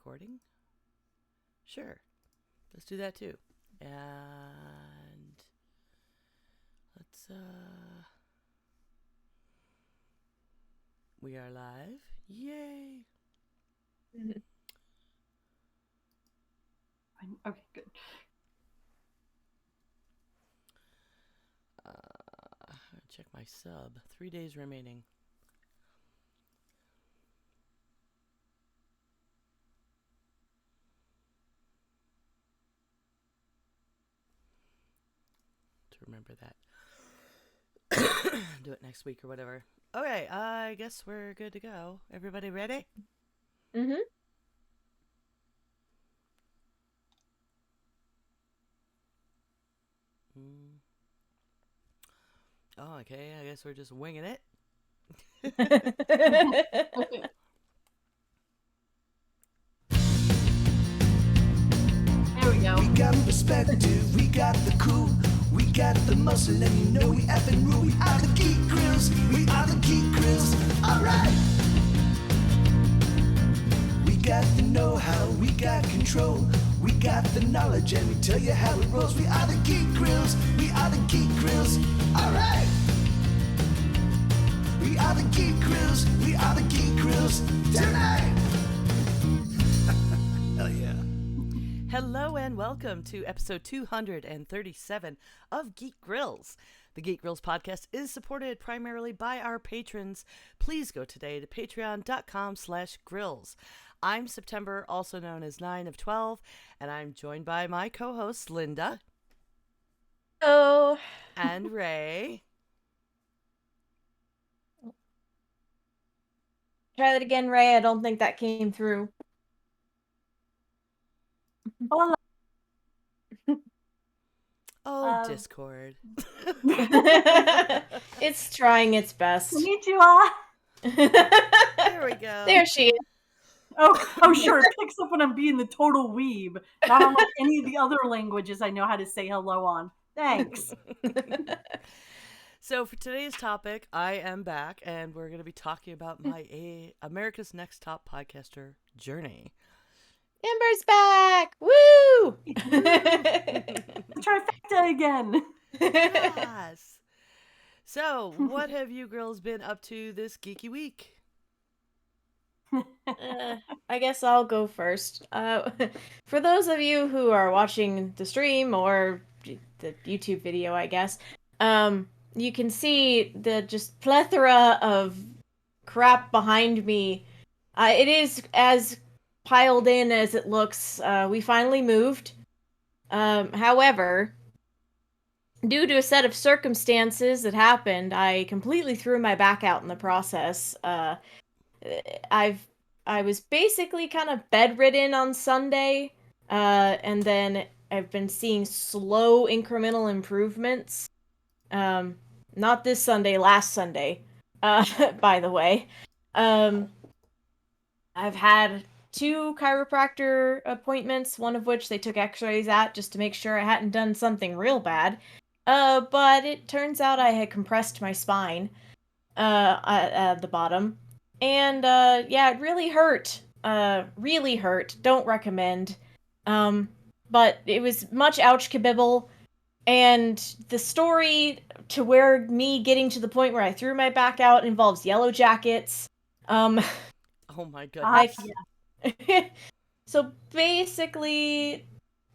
recording? Sure. Let's do that too. And let's we are live. Yay. Okay, good. Check my sub. 3 days remaining. To remember that. Do it next week or whatever. Okay, I guess we're good to go. Everybody ready? Mm-hmm. Oh, okay. I guess we're just winging it. There we go. We got perspective, we got the cool, we got the muscle, and you know we effing rule. We are the Geek Grills, we are the Geek Grills, alright. We got the know-how, we got control, we got the knowledge, and we tell you how it rolls. We are the Geek Grills, we are the Geek Grills, alright. We are the Geek Grills, we are the Geek Grills, tonight. Hell yeah. Hello and welcome to episode 237 of Geek Grills. The Geek Grills podcast is supported primarily by our patrons. Please go today to patreon.com/grills. I'm September, also known as 9of12, and I'm joined by my co-hosts Linda. Oh. And Ray. Try that again, Ray. I don't think that came through. Hola. Oh, Discord. It's trying its best. Konnichiwa. There we go. There she is. Oh, sure. It picks up when I'm being the total weeb. Not unlike any of the other languages I know how to say hello on. Thanks. So for today's topic, I am back, and we're going to be talking about my America's Next Top Podcaster journey. Amber's back! Woo! Trifecta again. Yes. So, what have you girls been up to this geeky week? I guess I'll go first. For those of you who are watching the stream or the YouTube video, I guess, you can see the just plethora of crap behind me. It is as piled in as it looks. We finally moved. However, due to a set of circumstances that happened, I completely threw my back out in the process. I was basically kind of bedridden on Sunday, and then I've been seeing slow incremental improvements. Not this Sunday, last Sunday, by the way. I've had 2 chiropractor appointments, one of which they took x-rays at just to make sure I hadn't done something real bad. But it turns out I had compressed my spine, at the bottom. And, yeah, it really hurt. Really hurt. Don't recommend. But it was much ouch kabibble. And the story to where me getting to the point where I threw my back out involves yellow jackets. Oh my goodness. So basically,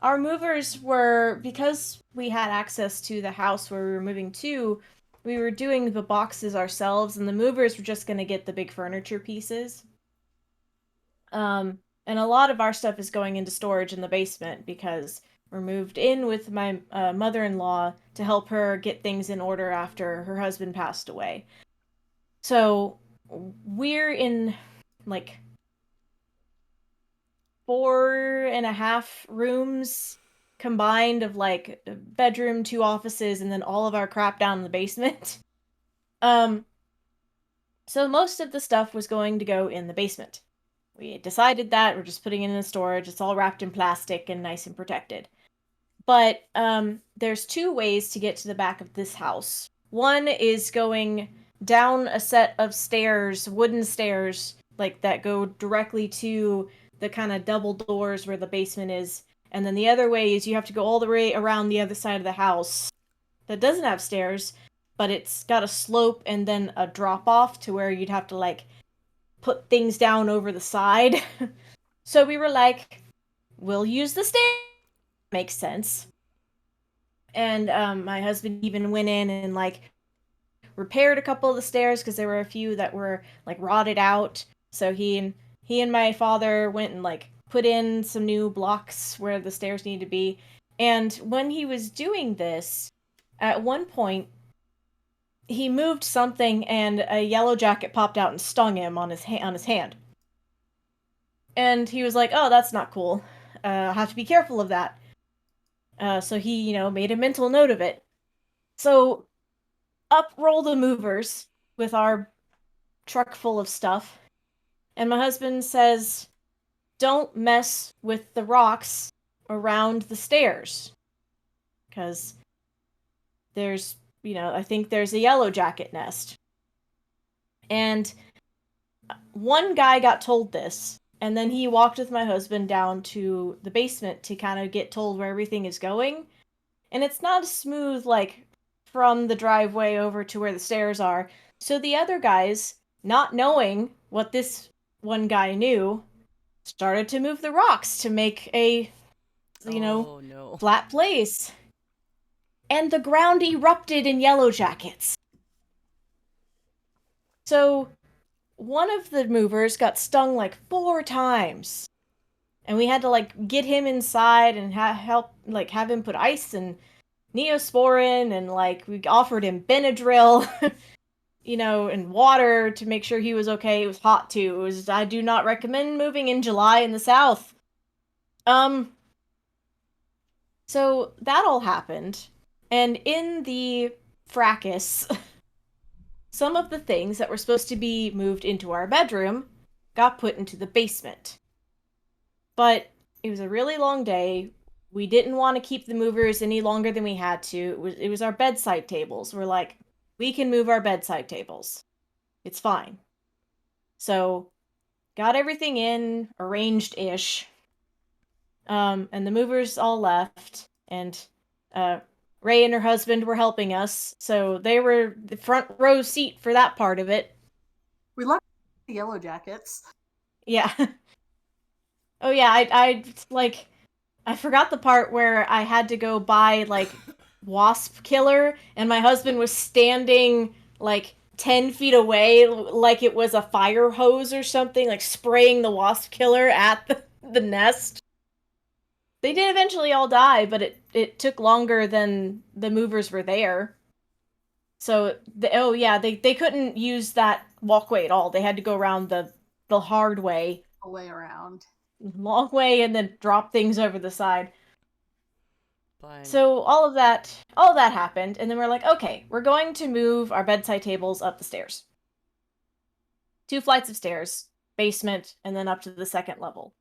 our movers were, because we had access to the house where we were moving to, we were doing the boxes ourselves, and the movers were just going to get the big furniture pieces. And a lot of our stuff is going into storage in the basement because we're moved in with my mother-in-law to help her get things in order after her husband passed away. So we're in, like, 4.5 rooms combined of, like, a bedroom, 2 offices, and then all of our crap down in the basement. So most of the stuff was going to go in the basement. We decided that, we're just putting it in the storage, it's all wrapped in plastic and nice and protected. But, there's 2 ways to get to the back of this house. One is going down a set of stairs, wooden stairs, like, that go directly to the kind of double doors where the basement is. And then the other way is you have to go all the way around the other side of the house that doesn't have stairs, but it's got a slope and then a drop off to where you'd have to like put things down over the side. So we were like, we'll use the stairs. Makes sense. And my husband even went in and like repaired a couple of the stairs because there were a few that were like rotted out. So he and my father went and like put in some new blocks where the stairs needed to be. And when he was doing this, at one point he moved something and a yellow jacket popped out and stung him on his hand. And he was like, "Oh, that's not cool. I'll have to be careful of that." So he, made a mental note of it. So up roll the movers with our truck full of stuff. And my husband says, "Don't mess with the rocks around the stairs. Because there's, I think there's a yellow jacket nest." And one guy got told this, and then he walked with my husband down to the basement to kind of get told where everything is going. And it's not a smooth, like, from the driveway over to where the stairs are. So the other guys, not knowing what this one guy knew, started to move the rocks to make a, Oh, no. flat place. And the ground erupted in yellow jackets. So one of the movers got stung like 4 times. And we had to like get him inside and have him put ice and Neosporin, and like we offered him Benadryl, and water to make sure he was okay. It was hot too. I do not recommend moving in July in the South. So that all happened. And in the fracas, some of the things that were supposed to be moved into our bedroom got put into the basement. But it was a really long day. We didn't want to keep the movers any longer than we had to. It was our bedside tables. We're like, we can move our bedside tables. It's fine. So, got everything in, arranged-ish. And the movers all left, and Ray and her husband were helping us, so they were the front row seat for that part of it. We love the yellow jackets. Yeah. Oh yeah, I forgot the part where I had to go buy like wasp killer, and my husband was standing like 10 feet away like it was a fire hose or something, like spraying the wasp killer at the nest. They did eventually all die, but it took longer than the movers were there. So, they couldn't use that walkway at all. They had to go around the hard way. The way around. Long way, and then drop things over the side. Fine. So all of that happened, and then we're like, okay, we're going to move our bedside tables up the stairs. 2 flights of stairs, basement, and then up to the second level.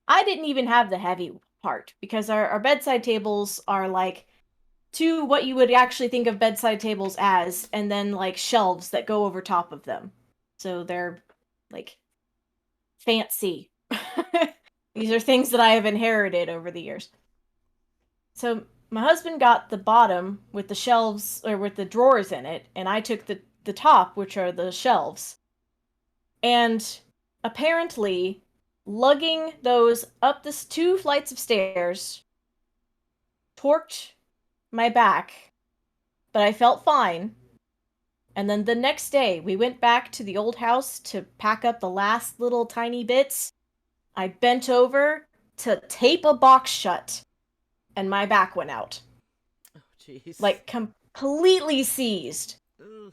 I didn't even have the heavy part, because our bedside tables are like 2 what you would actually think of bedside tables as, and then like shelves that go over top of them. So they're like fancy. These are things that I have inherited over the years. So my husband got the bottom with the shelves, or with the drawers in it, and I took the top, which are the shelves. And apparently, lugging those up this 2 flights of stairs torqued my back, but I felt fine. And then the next day, we went back to the old house to pack up the last little tiny bits. I bent over to tape a box shut, and my back went out. Oh, jeez. Like, completely seized. Ugh.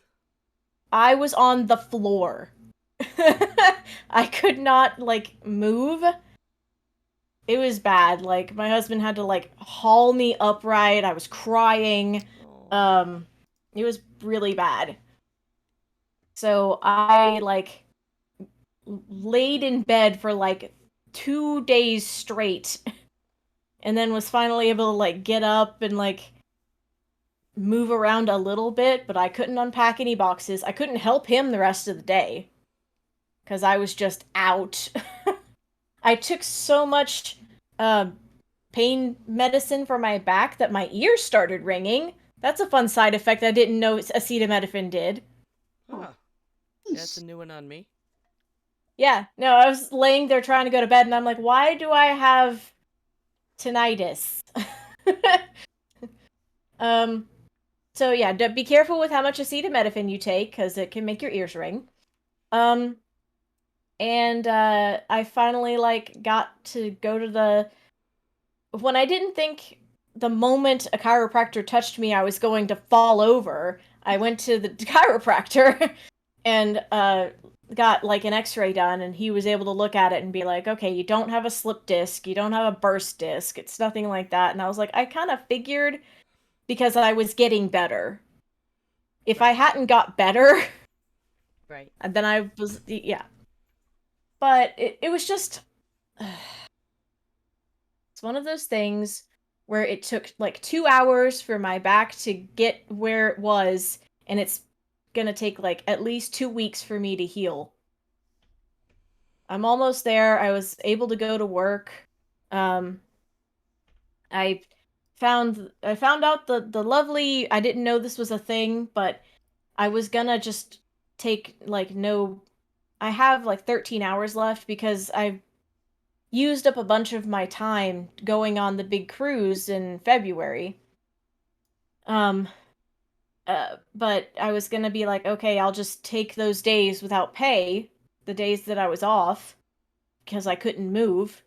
I was on the floor. I could not, like, move. It was bad. Like, my husband had to, like, haul me upright. I was crying. Oh. It was really bad. So I, like, laid in bed for, like, 2 days straight. And then was finally able to, like, get up and, like, move around a little bit, but I couldn't unpack any boxes. I couldn't help him the rest of the day. Because I was just out. I took so much pain medicine for my back that my ears started ringing. That's a fun side effect I didn't know acetaminophen did. Huh. Yeah, that's a new one on me. Yeah, no, I was laying there trying to go to bed, and I'm like, why do I have tinnitus? So yeah, be careful with how much acetaminophen you take, because it can make your ears ring. Um, and I finally got to go to when I didn't think the moment a chiropractor touched me I was going to fall over, I went to the chiropractor and got an x-ray done, and he was able to look at it and be like, okay, you don't have a slip disc, you don't have a burst disc, it's nothing like that. And I was like, I kind of figured, because I was getting better. If I hadn't got better, Right. then I was, yeah. But it was just, it's one of those things where it took 2 hours for my back to get where it was, and it's gonna take at least 2 weeks for me to heal. I'm almost there. I was able to go to work. I found out the lovely, I didn't know this was a thing, but I was gonna just take no, I have 13 hours left because I used up a bunch of my time going on the big cruise in February. But I was gonna be like, okay, I'll just take those days without pay, the days that I was off, because I couldn't move.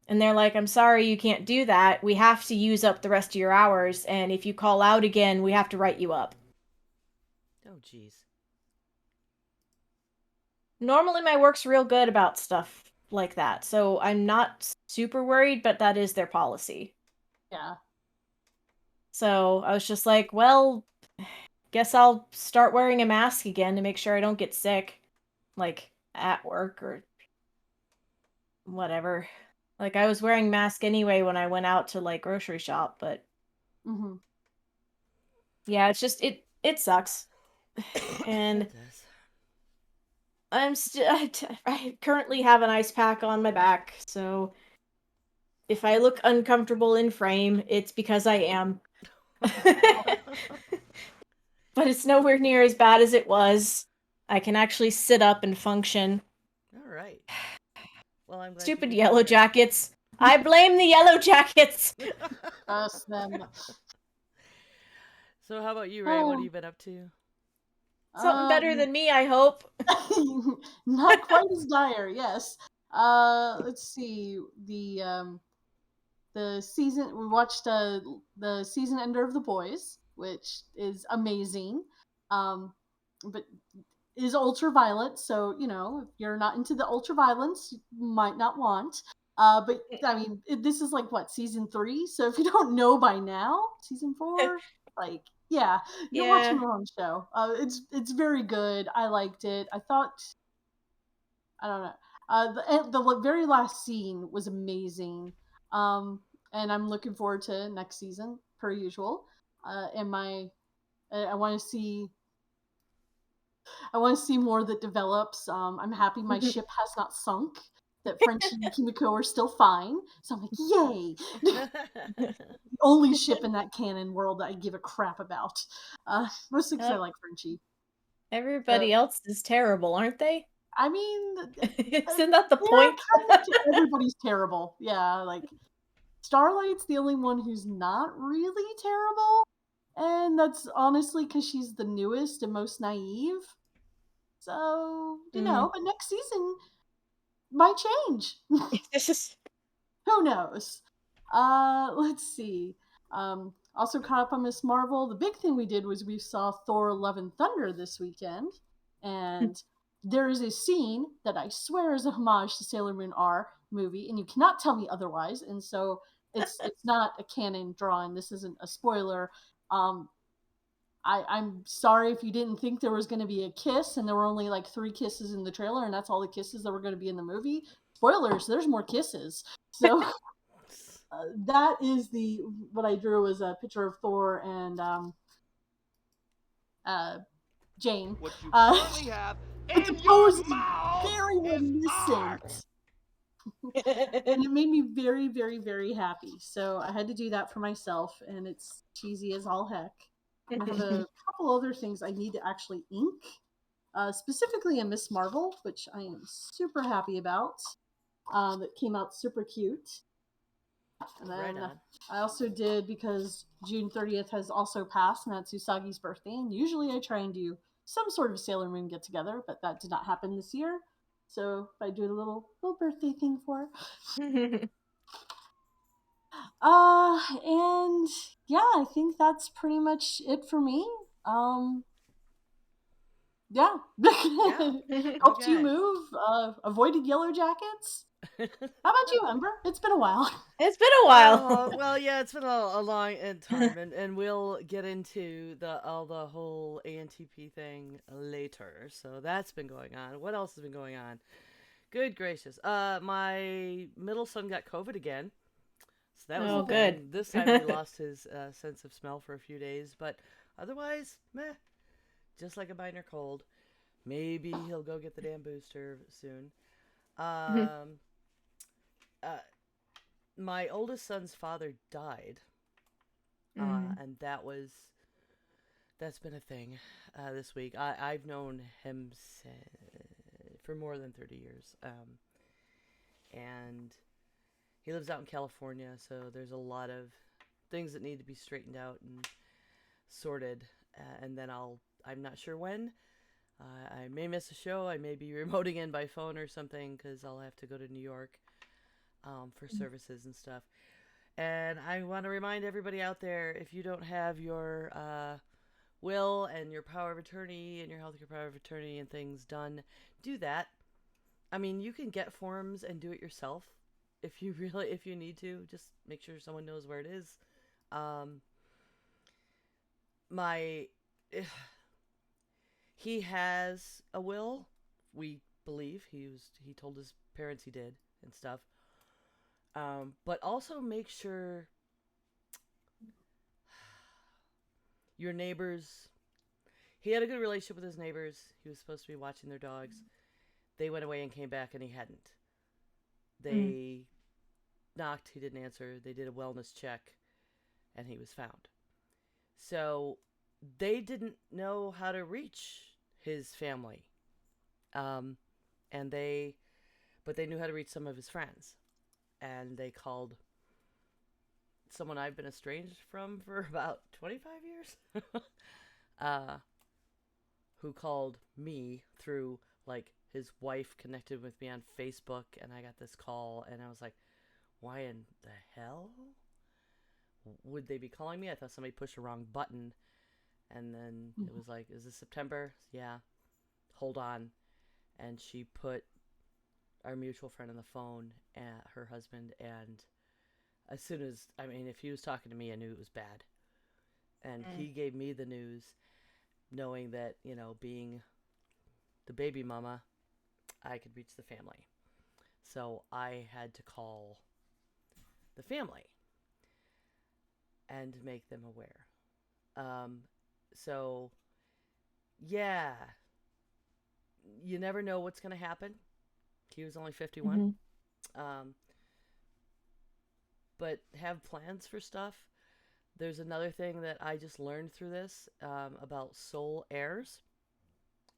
And they're like, I'm sorry, you can't do that. We have to use up the rest of your hours, and if you call out again, we have to write you up. Oh, jeez. Normally, my work's real good about stuff like that, so I'm not super worried, but that is their policy. Yeah. So I was just like, well, guess I'll start wearing a mask again to make sure I don't get sick, at work or whatever. I was wearing mask anyway when I went out to grocery shop, but Mm-hmm. yeah, it's just it sucks. And It does. I'm still I currently have an ice pack on my back, so if I look uncomfortable in frame, it's because I am. But it's nowhere near as bad as it was. I can actually sit up and function. All right. Well, I'm glad Stupid you yellow better. jackets. I blame the yellow jackets. Us, them. So, how about you, Ray? What have you been up to? Something better than me, I hope. Not quite as dire, yes. Let's see. The season we watched the season ender of The Boys, which is amazing. But is ultra violent, so if you're not into the ultra violence, you might not want. But I mean, this is what, season 3? So if you don't know by now, season 4, yeah, you're watching the wrong show. It's very good. I liked it. I thought, I don't know. The very last scene was amazing. And I'm looking forward to next season per usual. And I want to see. I want to see more that develops. I'm happy my ship has not sunk. That Frenchie and Kimiko are still fine. So I'm like, yay! The only ship in that canon world that I give a crap about. Mostly because I like Frenchie. Everybody else is terrible, aren't they? I mean, isn't that the point? Everybody's terrible. Yeah, Starlight's the only one who's not really terrible. And that's honestly because she's the newest and most naive. So, but next season might change. Who knows? Let's see. Also caught up on Miss Marvel. The big thing we did was we saw Thor: Love and Thunder this weekend, and there is a scene that I swear is a homage to Sailor Moon R movie, and you cannot tell me otherwise. And so it's not a canon drawing. This isn't a spoiler. I'm sorry if you didn't think there was going to be a kiss, and there were only 3 kisses in the trailer, and that's all the kisses that were going to be in the movie. Spoilers, there's more kisses. So that is what I drew was a picture of Thor and Jane. What you currently have but the in pose your is mouth very is reminiscent art. And it made me very, very, very happy. So I had to do that for myself, and it's cheesy as all heck. I have a couple other things I need to actually ink, specifically a Miss Marvel, which I am super happy about. That came out super cute. And Right then on. I also did, because June 30th has also passed, and that's Usagi's birthday. And usually I try and do some sort of Sailor Moon get together, but that did not happen this year. So I do a little birthday thing for her. And yeah, I think that's pretty much it for me. Um, yeah. Yeah. Helped you Okay. move, avoided yellow jackets. How about you, Ember? It's been a while. It's been a while. Well, yeah, it's been a long time, and we'll get into the whole ANTP thing later. So that's been going on. What else has been going on? Good gracious. My middle son got COVID again. So that was Oh, a good. thing. This time he lost his sense of smell for a few days, but otherwise, meh. Just like a minor cold. Maybe he'll go get the damn booster soon. Um, uh, my oldest son's father died, and that's been a thing this week. I've known him for more than 30 years, and he lives out in California, so there's a lot of things that need to be straightened out and sorted, and then I'm not sure when. I may miss a show. I may be remoting in by phone or something because I'll have to go to New York for services and stuff. And I want to remind everybody out there, if you don't have your will and your power of attorney and your healthcare power of attorney and things done, do that. I mean, you can get forms and do it yourself if you need to. Just make sure someone knows where it is. My he has a will. We believe he told his parents he did and stuff. But also make sure your neighbors. He had a good relationship with his neighbors. He was supposed to be watching their dogs. They went away and came back, and he hadn't. They knocked. He didn't answer. They did a wellness check, and he was found. So they didn't know how to reach his family, and but they knew how to reach some of his friends, and they called someone I've been estranged from for about 25 years, who called me through, like, his wife connected with me on Facebook, and I got this call, and I was like, why in the hell would they be calling me? I thought somebody pushed the wrong button, and then it was like, is this September? Yeah. Hold on. And she put our mutual friend on the phone, at her husband, and as soon as, I mean, if he was talking to me, I knew it was bad. And he gave me the news, knowing that, being the baby mama, I could reach the family. So I had to call the family and make them aware. So, yeah, you never know what's going to happen. He was only 51. But have plans for stuff. There's another thing that I just learned through this about sole heirs.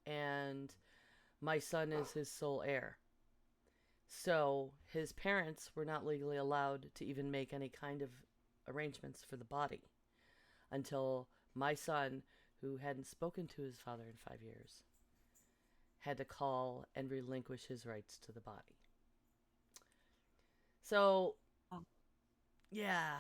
And my son is his sole heir. So his parents were not legally allowed to even make any kind of arrangements for the body until my son, who hadn't spoken to his father in 5 years, had to call and relinquish his rights to the body. So, yeah,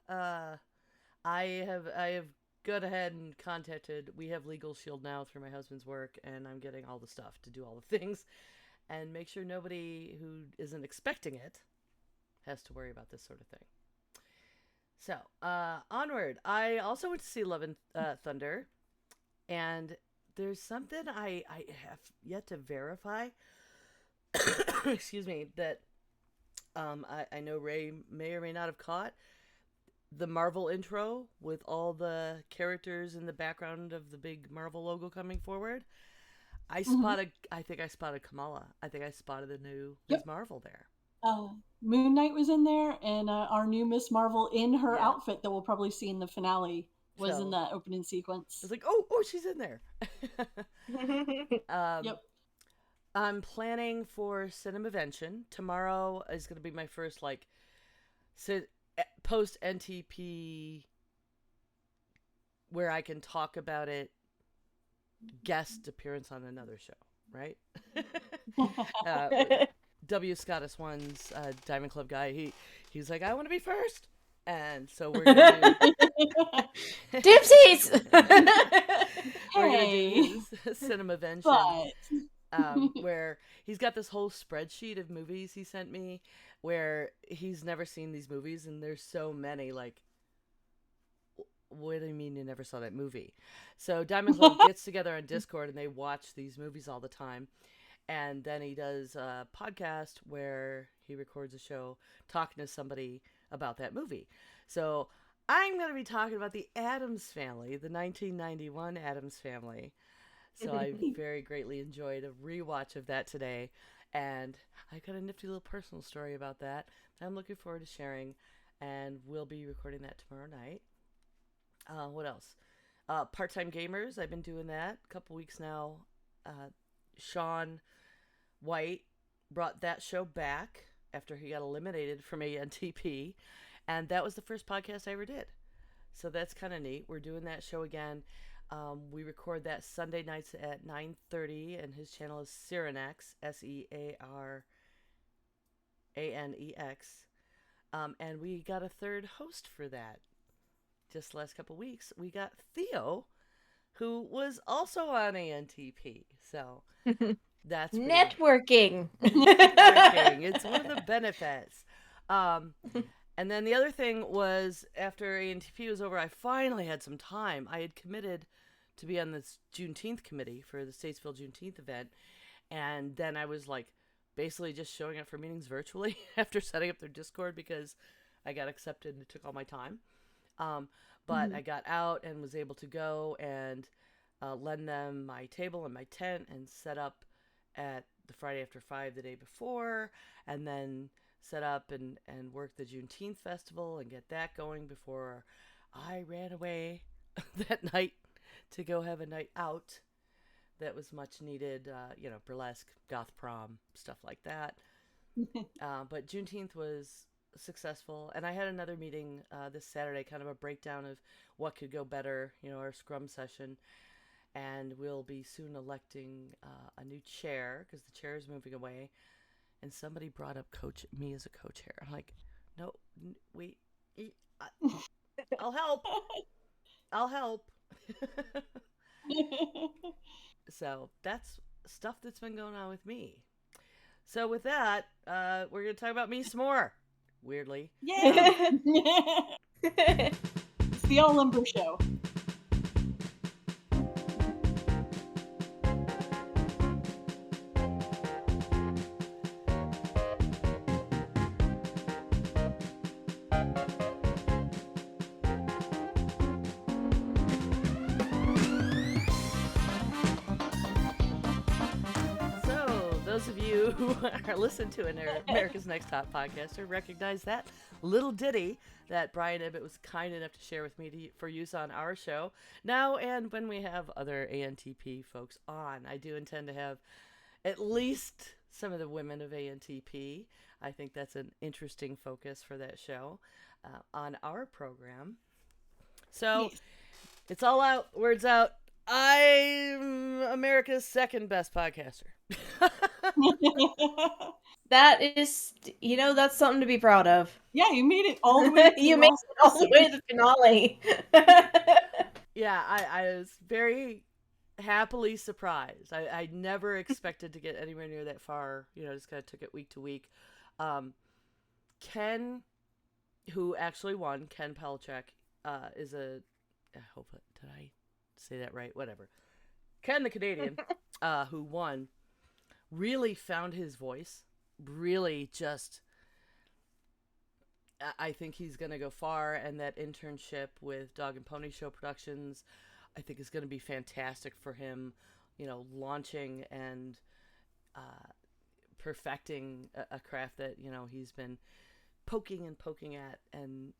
I have gone ahead and contacted. We have Legal Shield now through my husband's work, and I'm getting all the stuff to do all the things, and make sure nobody who isn't expecting it has to worry about this sort of thing. So, onward. I also went to see Love and Thunder, and there's something I have yet to verify. Excuse me, that I know Ray may or may not have caught the Marvel intro with all the characters in the background of the big Marvel logo coming forward. I think I spotted Kamala. I think I spotted the new Ms. Marvel there. Moon Knight was in there, and our new Miss Marvel in her Yeah. outfit that we'll probably see in the finale was in So that opening I sequence. was like, oh, she's in there. Yep. I'm planning for Cinemavention. Tomorrow is going to be my first post NTP where I can talk about it, guest appearance on another show, right? uh, W. Scottus One's Diamond Club guy. He's like, I want to be first, and so we're gonna do Dipsies. we're gonna Hey, do his Cinemavention, but where he's got this whole spreadsheet of movies he sent me, where he's never seen these movies, and there's so many. Like, what do you mean you never saw that movie? So Diamond Club gets together on Discord and they watch these movies all the time. And then he does a podcast where he records a show talking to somebody about that movie. So I'm going to be talking about the Addams Family, the 1991 Addams Family. So I very greatly enjoyed a rewatch of that today. And I got a nifty little personal story about that I'm looking forward to sharing. And we'll be recording that tomorrow night. What else? Part-time gamers. I've been doing that a couple weeks now. Sean White brought that show back after he got eliminated from ANTP, and that was the first podcast I ever did. So that's kind of neat. We're doing that show again. We record that Sunday nights at 9:30, and his channel is Searanex, SEARANEX. And we got a third host for that. Just the last couple weeks, we got Theo, who was also on ANTP. So that's Networking. networking. It's one of the benefits. And then the other thing was, after ANTP was over, I finally had some time. I had committed to be on this Juneteenth committee for the Statesville Juneteenth event. And then I was like basically just showing up for meetings virtually after setting up their Discord because I got accepted and it took all my time. But I got out and was able to go and lend them my table and my tent and set up at the Friday After 5 the day before, and then set up and work the Juneteenth festival and get that going before I ran away that night to go have a night out that was much needed, burlesque, goth prom, stuff like that. But Juneteenth was successful, and I had another meeting this Saturday, kind of a breakdown of what could go better, our scrum session, and we'll be soon electing a new chair because the chair is moving away, and somebody brought up me as a co-chair. I'm like, no, wait, I'll help. So that's stuff that's been going on with me. So with that, we're going to talk about me some more. Weirdly. Yay! It's the All Lumber Show. Those of you who are listening to America's Next Top Podcaster recognize that little ditty that Brian Ibbett was kind enough to share with me for use on our show. Now and when we have other ANTP folks on, I do intend to have at least some of the women of ANTP. I think that's an interesting focus for that show on our program. So It's all out. Word's out. I'm America's second best podcaster. That is, that's something to be proud of. Yeah, you made it all the way. You made it all the way to the finale. Yeah, I was very happily surprised. I never expected to get anywhere near that far. Just kind of took it week to week. Ken, who actually won, Ken Pelchek, is a. I hope did I say that right? Whatever. Ken, the Canadian, who won, really found his voice. Really just, I think he's going to go far, and that internship with Dog and Pony Show Productions, I think is going to be fantastic for him, launching and perfecting a craft that, you know, he's been poking and poking at, and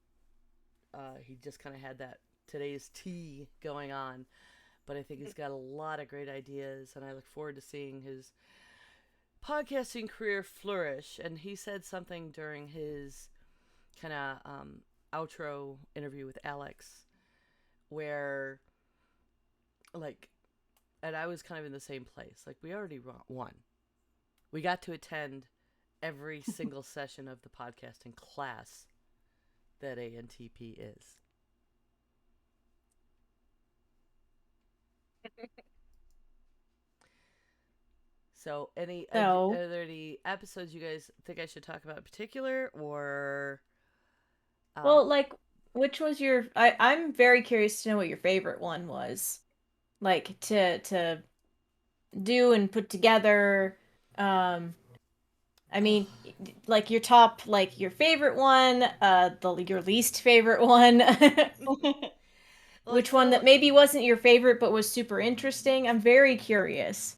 he just kind of had that today's tea going on. But I think he's got a lot of great ideas, and I look forward to seeing his podcasting career flourish. And he said something during his kind of outro interview with Alex where, like, and I was kind of in the same place. Like, we already won. We got to attend every single session of the podcasting class that ANTP is. So, are there any episodes you guys think I should talk about in particular, or? Well, like, which was your? I'm very curious to know what your favorite one was, like to do and put together. I mean, like your top, like your favorite one, your least favorite one. Which one that maybe wasn't your favorite but was super interesting? I'm very curious.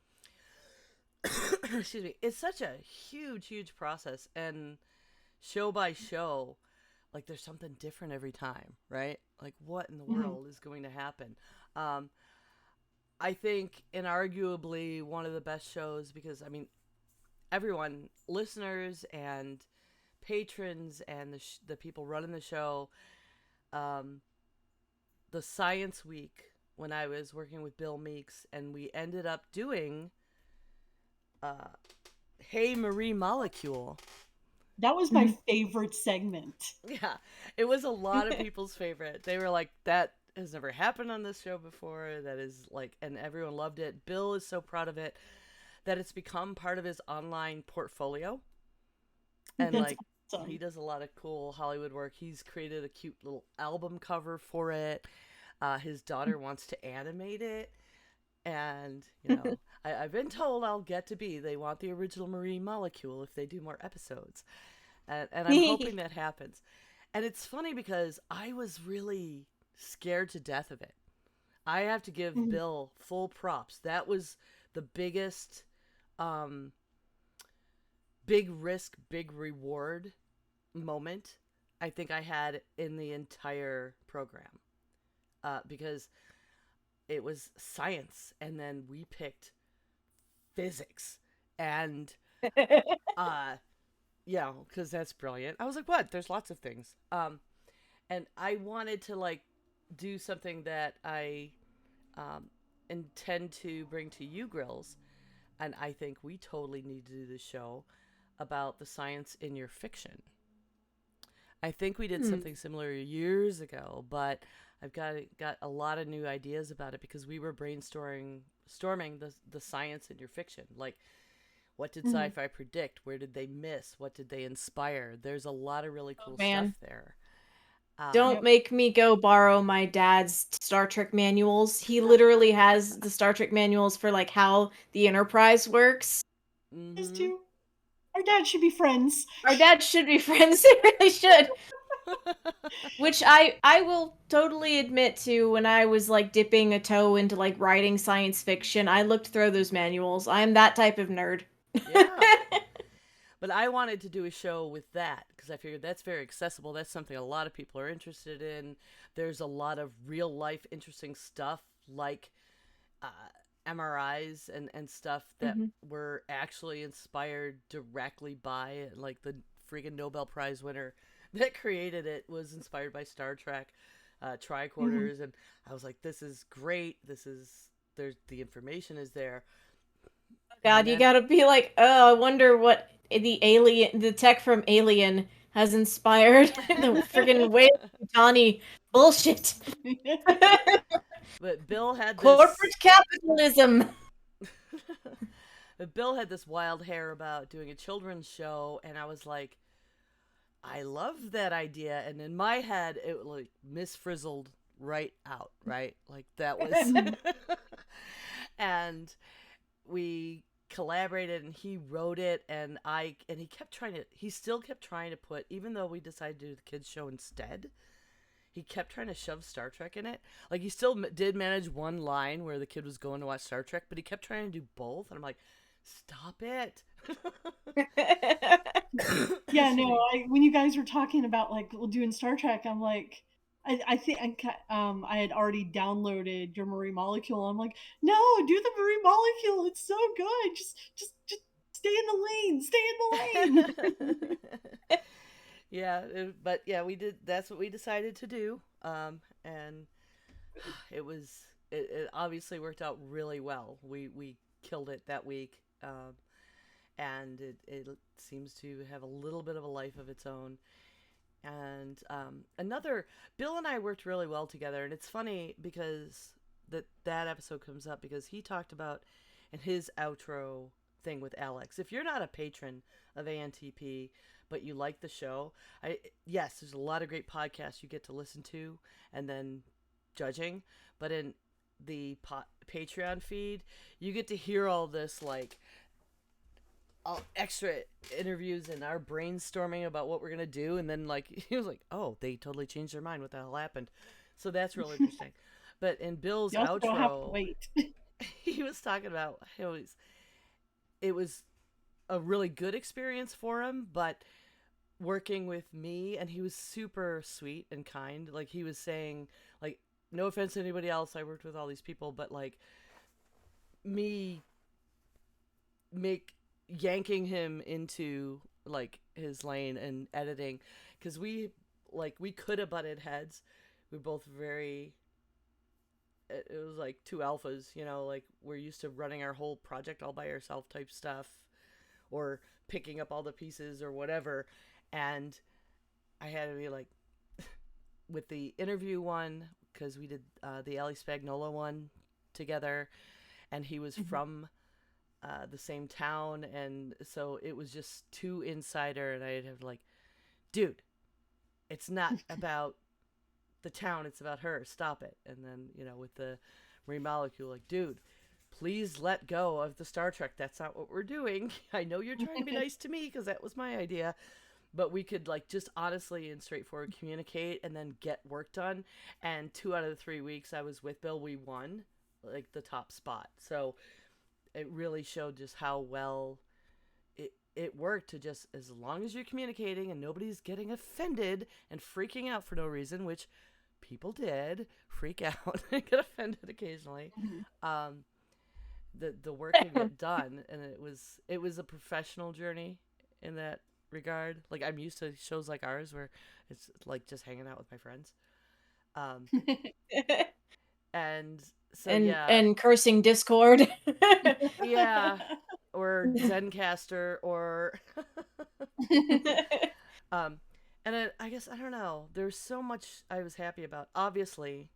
Excuse me. It's such a huge process, and show by show, like there's something different every time, right? Like, what in the world is going to happen? I think inarguably one of the best shows, because I mean, everyone, listeners and patrons and the people running the show, the Science Week when I was working with Bill Meeks, and we ended up doing Hey Marie Molecule. That was my favorite segment. Yeah, it was a lot of people's favorite. They were like, that has never happened on this show before. That is like, and everyone loved it. Bill is so proud of it that it's become part of his online portfolio. And That's like, awesome. he does a lot of cool Hollywood work. He's created a cute little album cover for it. His daughter wants to animate it. And, you know, I've been told I'll get to be. They want the original Marie Molecule if they do more episodes. And I'm hoping that happens. And it's funny because I was really scared to death of it. I have to give Bill full props. That was the biggest big risk, big reward moment I think I had in the entire program. Because it was science, and then we picked physics, and yeah, because that's brilliant. I was like, what? There's lots of things. And I wanted to like do something that I intend to bring to you grills, and I think we totally need to do the show about the science in your fiction. I think we did something similar years ago, but I've got a lot of new ideas about it because we were storming the science in your fiction. Like, what did sci-fi predict? Where did they miss? What did they inspire? There's a lot of really cool stuff there. Don't make me go borrow my dad's Star Trek manuals. He literally has the Star Trek manuals for like how the Enterprise works. Us too. Our dads should be friends. Our dads should be friends. They really should. Which I will totally admit to, when I was like dipping a toe into like writing science fiction, I looked through those manuals. I'm that type of nerd. Yeah. But I wanted to do a show with that because I figured that's very accessible. That's something a lot of people are interested in. There's a lot of real life interesting stuff like MRIs and stuff that were actually inspired directly by, like, the freaking Nobel Prize winner that created it was inspired by Star Trek tricorders. And I was like, this is great. The information is there. God, you gotta be like, oh, I wonder what the tech from Alien has inspired the friggin' Weyland-Yutani bullshit. But Bill had this corporate capitalism. But Bill had this wild hair about doing a children's show, and I was like, I love that idea. And in my head, it like misfrizzled right out, right? Like that was, and we collaborated, and he wrote it, and he still kept trying to put, even though we decided to do the kids show instead, he kept trying to shove Star Trek in it. Like, he still did manage one line where the kid was going to watch Star Trek, but he kept trying to do both, and I'm like, stop it. Yeah, no, when you guys were talking about like doing Star Trek, I'm like, I think I had already downloaded your Marie Molecule. I'm like, no, do the Marie Molecule. It's so good. Just stay in the lane. Stay in the lane. Yeah, but yeah, we did. That's what we decided to do. And it obviously worked out really well. We killed it that week. And it seems to have a little bit of a life of its own. And another, Bill and I worked really well together, and it's funny because that episode comes up because he talked about in his outro thing with Alex. If you're not a patron of ANTP, but you like the show, yes, there's a lot of great podcasts you get to listen to, and then judging, but in the Patreon feed, you get to hear all this like extra interviews and our brainstorming about what we're gonna do, and then like he was like, "Oh, they totally changed their mind. What the hell happened?" So that's really interesting. But in Bill's You also don't have to outro, wait. he was talking about how it was a really good experience for him, but working with me, and he was super sweet and kind. Like he was saying, like, no offense to anybody else, I worked with all these people, but like me yanking him into like his lane and editing, because we could have butted heads. We're both very, it was like two alphas, you know, like we're used to running our whole project all by ourselves type stuff, or picking up all the pieces or whatever. And I had to be like, with the interview one, because we did the Ali Spagnola one together, and he was from the same town, and so it was just too insider, and I'd have like, dude, it's not about the town, it's about her, stop it. And then, you know, with the Marie Molecule, like, dude, please let go of the Star Trek, that's not what we're doing. I know you're trying to be nice to me because that was my idea, but we could like just honestly and straightforward communicate and then get work done. And 2 out of the 3 weeks I was with Bill, we won like the top spot. So it really showed just how well it worked, to just, as long as you're communicating and nobody's getting offended and freaking out for no reason, which people did freak out and get offended occasionally. The work could get done, and it was a professional journey in that regard. Like I'm used to shows like ours where it's like just hanging out with my friends. And so and cursing Discord. yeah, or Zencaster, or and I guess, I don't know, there's so much I was happy about. Obviously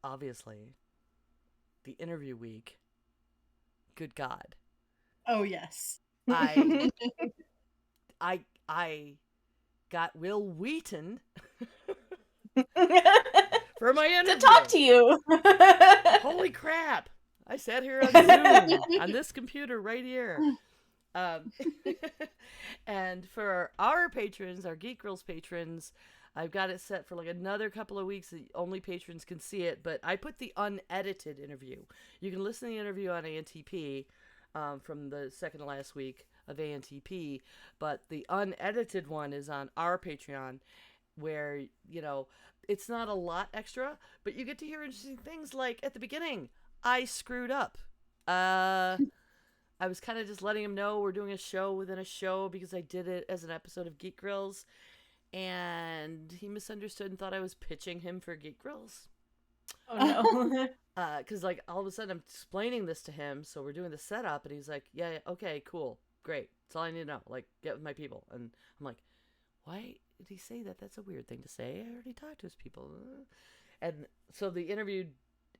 the interview week, good God, Oh yes. I I got Will Wheaton for my interview. To talk to you. Holy crap! I sat here on Zoom on this computer right here. And for our patrons, our Geek Girls patrons, I've got it set for like another couple of weeks that only patrons can see it, but I put the unedited interview. You can listen to the interview on ANTP from the second to last week of ANTP, but the unedited one is on our Patreon, where, you know, it's not a lot extra, but you get to hear interesting things like at the beginning, I screwed up. I was kind of just letting him know we're doing a show within a show because I did it as an episode of Geek Grills, and he misunderstood and thought I was pitching him for Geek Grills. Oh no. Because like all of a sudden I'm explaining this to him, so we're doing the setup, and he's like, yeah, okay, cool, great, that's all I need to know, like, get with my people. And I'm like, why did he say that? That's a weird thing to say. I already talked to his people. And so the interview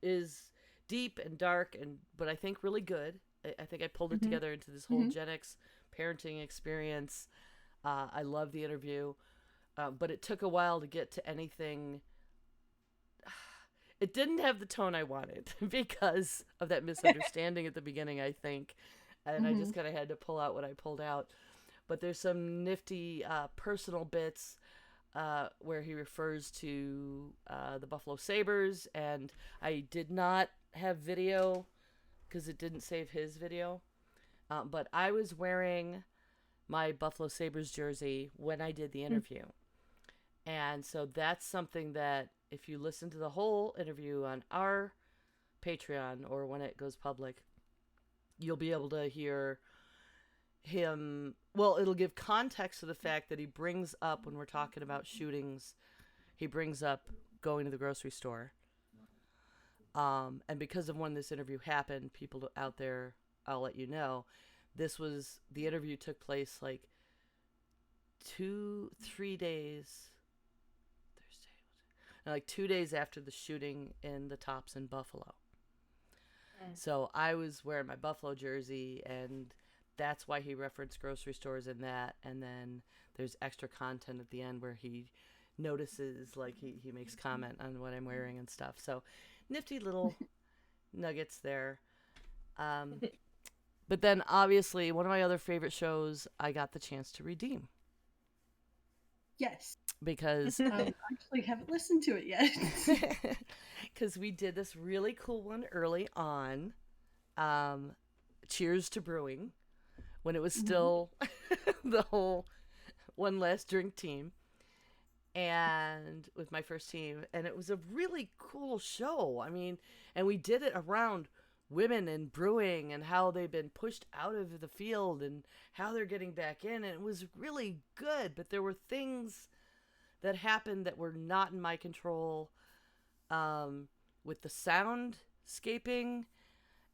is deep and dark, but I think really good. I think I pulled it together into this whole Gen X parenting experience. I love the interview, but it took a while to get to anything. It didn't have the tone I wanted because of that misunderstanding at the beginning, I think. And I just kind of had to pull out what I pulled out. But there's some nifty personal bits where he refers to the Buffalo Sabres, and I did not have video because it didn't save his video. But I was wearing my Buffalo Sabres jersey when I did the interview. And so that's something that if you listen to the whole interview on our Patreon or when it goes public, you'll be able to hear him. Well, it'll give context to the fact that he brings up when we're talking about shootings, he brings up going to the grocery store. And because of when this interview happened, people out there, I'll let you know, the interview took place like 2-3 days, like 2 days after the shooting in the Tops in Buffalo. So I was wearing my Buffalo jersey, and that's why he referenced grocery stores in that. And then there's extra content at the end where he notices, like he makes comment on what I'm wearing and stuff. So nifty little nuggets there. But then obviously one of my other favorite shows I got the chance to redeem. Yes. Because I actually haven't listened to it yet. because we did this really cool one early on. Cheers to Brewing, when it was still the whole one last drink team, and with my first team, and it was a really cool show. I mean, and we did it around women in brewing and how they've been pushed out of the field and how they're getting back in, and it was really good. But there were things that happened that were not in my control, with the soundscaping,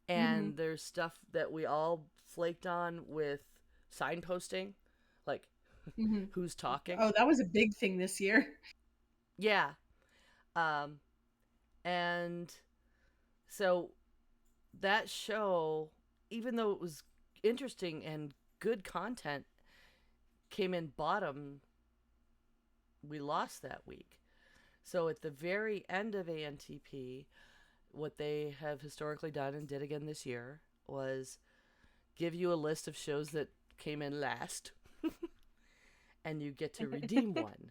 and there's stuff that we all flaked on with signposting, like who's talking. Oh, that was a big thing this year. Yeah. And so that show, even though it was interesting and good content, came in bottom. We lost that week. So at the very end of ANTP, what they have historically done and did again this year was give you a list of shows that came in last and you get to redeem one.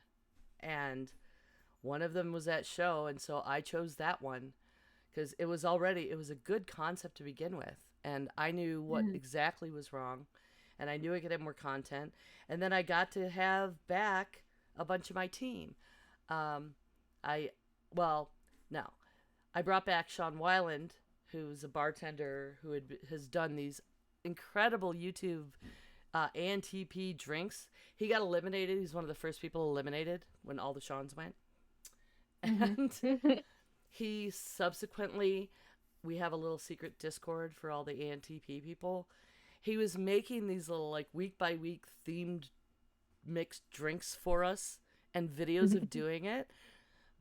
And one of them was that show, and so I chose that one because it was a good concept to begin with, and I knew what exactly was wrong, and I knew I could have more content, and then I got to have back a bunch of my team. I brought back Sean Weiland, who's a bartender who has done these incredible YouTube ANTP drinks. He got eliminated. He's one of the first people eliminated when all the Seans went. And he subsequently, we have a little secret Discord for all the ANTP people. He was making these little like week by week themed mixed drinks for us and videos of doing it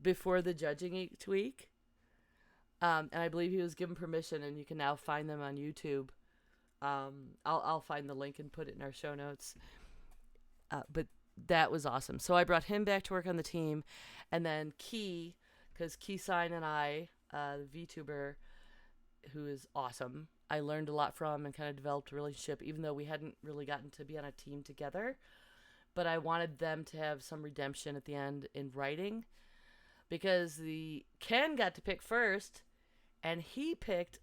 before the judging each week. And I believe he was given permission, and you can now find them on YouTube. I'll find the link and put it in our show notes. But that was awesome. So I brought him back to work on the team, and then Key, because Key Sign and I, the VTuber, who is awesome, I learned a lot from and kind of developed a relationship, even though we hadn't really gotten to be on a team together. But I wanted them to have some redemption at the end in writing, because the Ken got to pick first, and he picked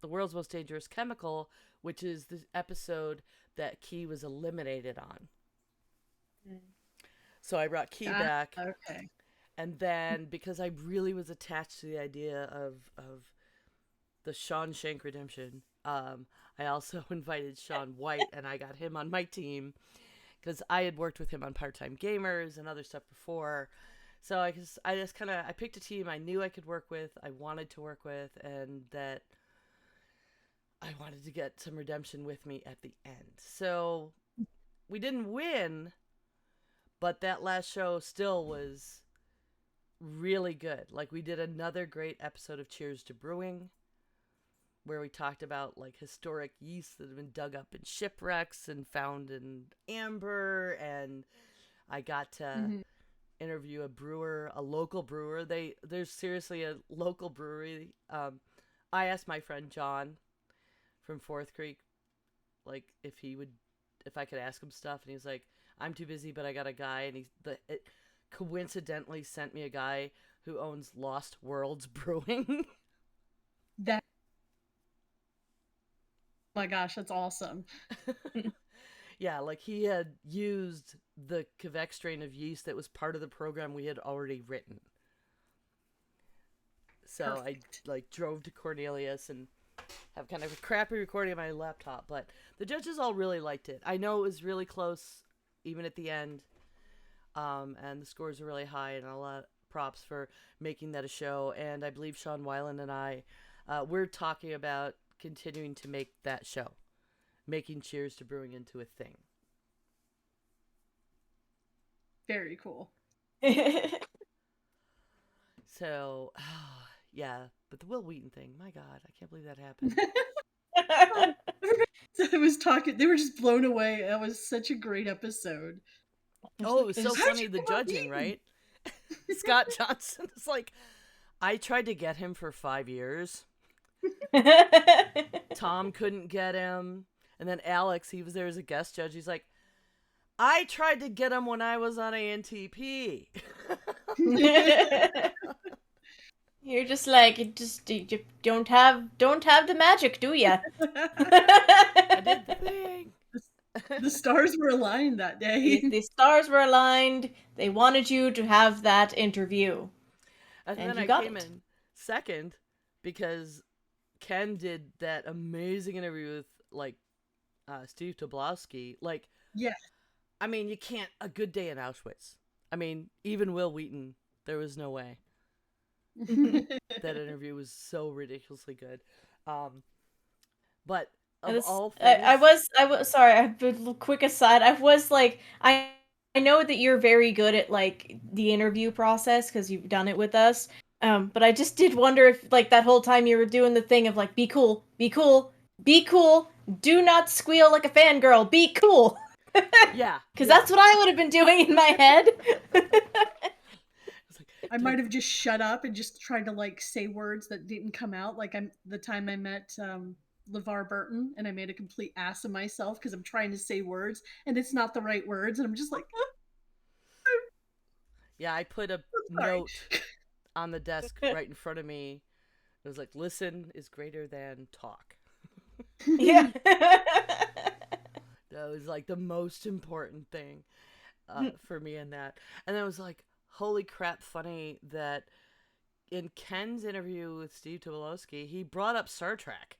The World's Most Dangerous Chemical, which is the episode that Key was eliminated on. So I brought Key back. Okay. And then, because I really was attached to the idea of the Sean Shank redemption, I also invited Sean White, and I got him on my team, because I had worked with him on Part-Time Gamers and other stuff before. So I just kind of, I picked a team I knew I could work with, I wanted to work with, and that I wanted to get some redemption with me at the end. So we didn't win, but that last show still was really good. Like, we did another great episode of Cheers to Brewing, where we talked about like historic yeasts that have been dug up in shipwrecks and found in amber, and I got to interview a brewer, a local brewer. There's seriously a local brewery. I asked my friend John from Fourth Creek, like if I could ask him stuff, and he was like, "I'm too busy, but I got a guy," and it coincidentally sent me a guy who owns Lost Worlds Brewing. Oh my gosh, that's awesome. Yeah, like he had used the Quebec strain of yeast that was part of the program we had already written. So Perfect. I like drove to Cornelius and have kind of a crappy recording on my laptop, but the judges all really liked it. I know it was really close, even at the end, and the scores were really high, and a lot of props for making that a show. And I believe Sean Weiland and I, we're talking about continuing to make that show, making Cheers to Brewing into a thing. Very cool. So, yeah, but the Will Wheaton thing, my God, I can't believe that happened. I was talking, they were just blown away. That was such a great episode. Oh, it was so How'd funny, you the know about judging, Wheaton? right? Scott Johnson is like, I tried to get him for 5 years. Tom couldn't get him. And then Alex, he was there as a guest judge. He's like, I tried to get him when I was on ANTP. You're just like, you don't have the magic, do ya? I did the thing. The stars were aligned that day. The stars were aligned. They wanted you to have that interview. And And then you I got came it. in second because Ken did that amazing interview with like Steve Tobolowsky. Like, Yeah. I mean, you can't. A Good Day in Auschwitz. I mean, even Will Wheaton, there was no way. That interview was so ridiculously good. But of all things, I was sorry. A quick aside. I was like, I know that you're very good at like the interview process because you've done it with us. But I just did wonder if like that whole time you were doing the thing of like, be cool, be cool, be cool. Do not squeal like a fangirl. Be cool. yeah, Because that's what I would have been doing in my head. It's like, I might have just shut up and just tried to like say words that didn't come out. Like the time I met LeVar Burton and I made a complete ass of myself because I'm trying to say words and it's not the right words and I'm just like, yeah, I put a sorry. note on the desk right in front of me. It was like, "Listen is greater than talk." Yeah. That was like the most important thing for me in that. And it was like, holy crap, funny that in Ken's interview with Steve Tobolowsky, he brought up Star Trek.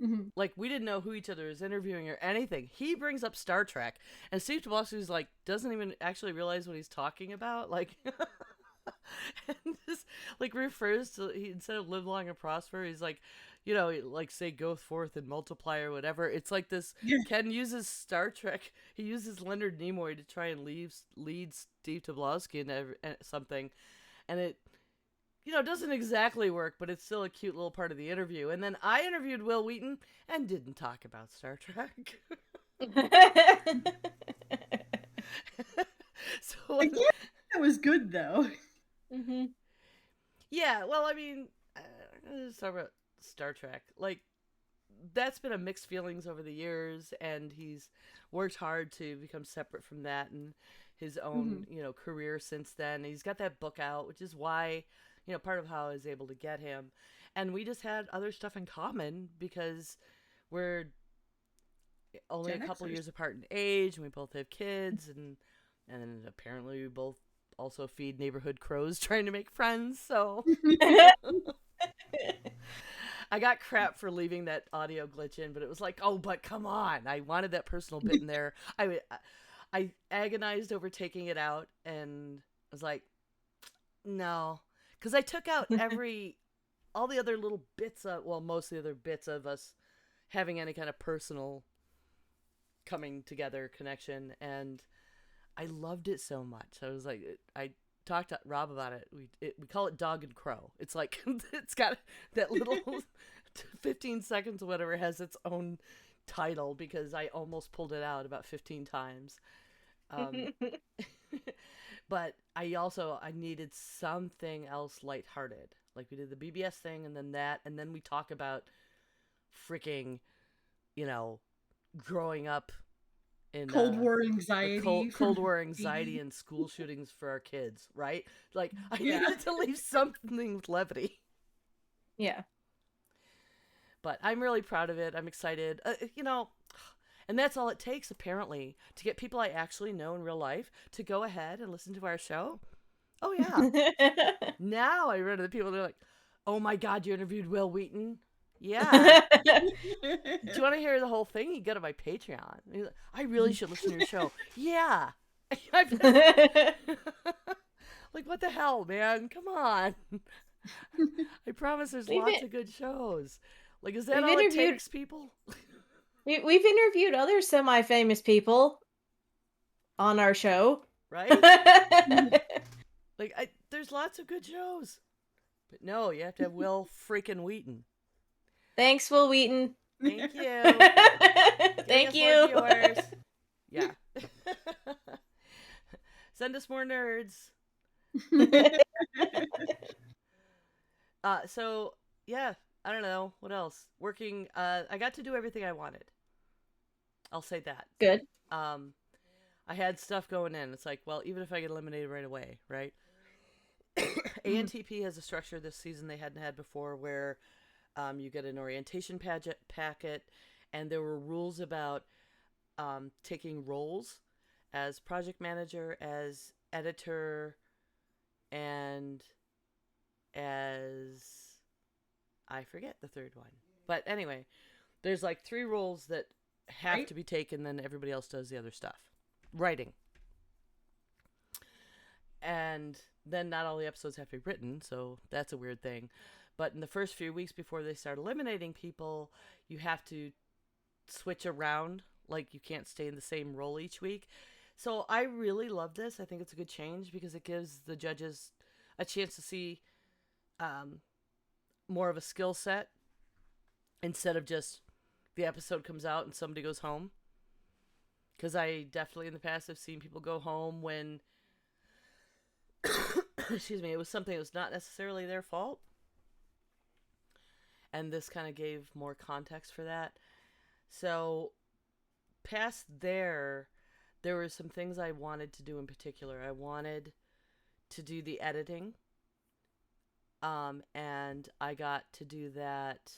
Mhm. Like, we didn't know who each other was interviewing or anything. He brings up Star Trek, and Steve Tobolowsky's like, doesn't even actually realize what he's talking about. Like, and just like refers to, he, instead of live long and prosper, he's like, you know, like say go forth and multiply or whatever. It's like this. Yeah. Ken uses Star Trek. He uses Leonard Nimoy to try and lead Steve Tobolowsky into something, and it, you know, doesn't exactly work, but it's still a cute little part of the interview. And then I interviewed Will Wheaton and didn't talk about Star Trek. So Again, that was good though. Mm-hmm. yeah, well, I mean, let's talk about Star Trek. Like, that's been a mixed feelings over the years, and he's worked hard to become separate from that and his own, you know, career since then. He's got that book out, which is why, you know, part of how I was able to get him. And we just had other stuff in common because we're only Gen a couple Xers. years apart in age, and we both have kids, and then apparently we both also feed neighborhood crows trying to make friends. So I got crap for leaving that audio glitch in, but it was like, oh, but come on, I wanted that personal bit in there. I agonized over taking it out, and was like, no, because I took out all the other little bits of, well, most of the other bits of us having any kind of personal coming together connection, and I loved it so much. I was like, I talked to Rob about it. We call it Dog and Crow. It's like it's got that little 15 seconds or whatever has its own title because I almost pulled it out about 15 times. But I needed something else lighthearted. Like we did the BBS thing and then that, and then we talk about freaking, you know, growing up in Cold War anxiety. Cold War anxiety and school shootings for our kids, right? Like I needed to leave something with levity. Yeah. But I'm really proud of it. I'm excited. You know, And that's all it takes, apparently, to get people I actually know in real life to go ahead and listen to our show. Oh, yeah. Now I run to the people, they're like, oh my God, you interviewed Will Wheaton? Yeah. Do you want to hear the whole thing? You go to my Patreon. He's like, I really should listen to your show. Yeah. Like, what the hell, man? Come on. I promise there's lots of good shows. Like, is that all it takes, people? We've interviewed other semi-famous people on our show. Right? Like, there's lots of good shows. But no, you have to have Will freaking Wheaton. Thanks, Will Wheaton. Thank you. Thank you. Yeah. Send us more nerds. So yeah, I don't know what else. Working. I got to do everything I wanted. I'll say that. Good. I had stuff going in. It's like, well, even if I get eliminated right away, right? ANTP has a structure this season they hadn't had before, where you get an orientation packet, and there were rules about taking roles as project manager, as editor, and as I forget the third one. But anyway, there's like 3 roles that have to be taken, then everybody else does the other stuff. Writing. And then not all the episodes have to be written, so that's a weird thing. But in the first few weeks before they start eliminating people, you have to switch around. Like, you can't stay in the same role each week. So I really love this. I think it's a good change because it gives the judges a chance to see more of a skill set instead of just the episode comes out and somebody goes home. Because I definitely in the past have seen people go home when, excuse me, it was something that was not necessarily their fault. And this kind of gave more context for that. So past there were some things I wanted to do in particular. I wanted to do the editing. And I got to do that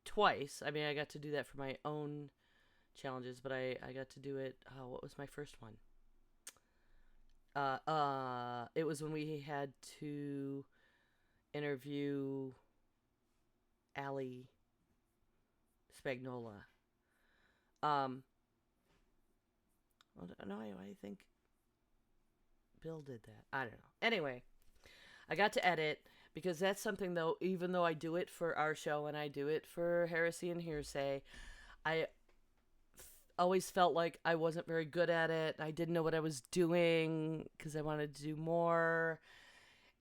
twice. I mean, I got to do that for my own challenges, but I got to do it. What was my first one? It was when we had to interview Allie Spagnola. No, I think Bill did that. I don't know. Anyway, I got to edit because that's something, though, even though I do it for our show and I do it for Heresy and Hearsay, I always felt like I wasn't very good at it. I didn't know what I was doing because I wanted to do more,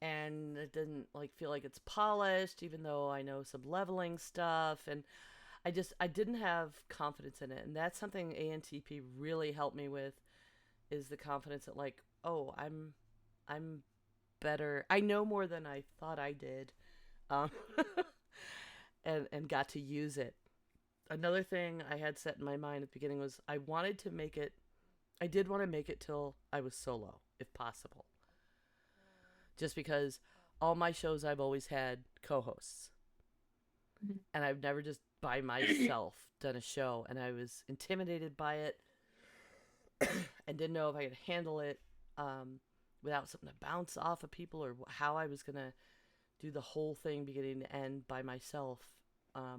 and it didn't feel like it's polished, even though I know some leveling stuff, and I didn't have confidence in it. And that's something ANTP really helped me with, is the confidence that oh, I'm better. I know more than I thought I did, and got to use it. Another thing I had set in my mind at the beginning was I did want to make it till I was solo, if possible. Just because all my shows I've always had co-hosts. Mm-hmm. And I've never just by myself done a show, and I was intimidated by it and didn't know if I could handle it without something to bounce off of people, or how I was going to do the whole thing beginning to end by myself,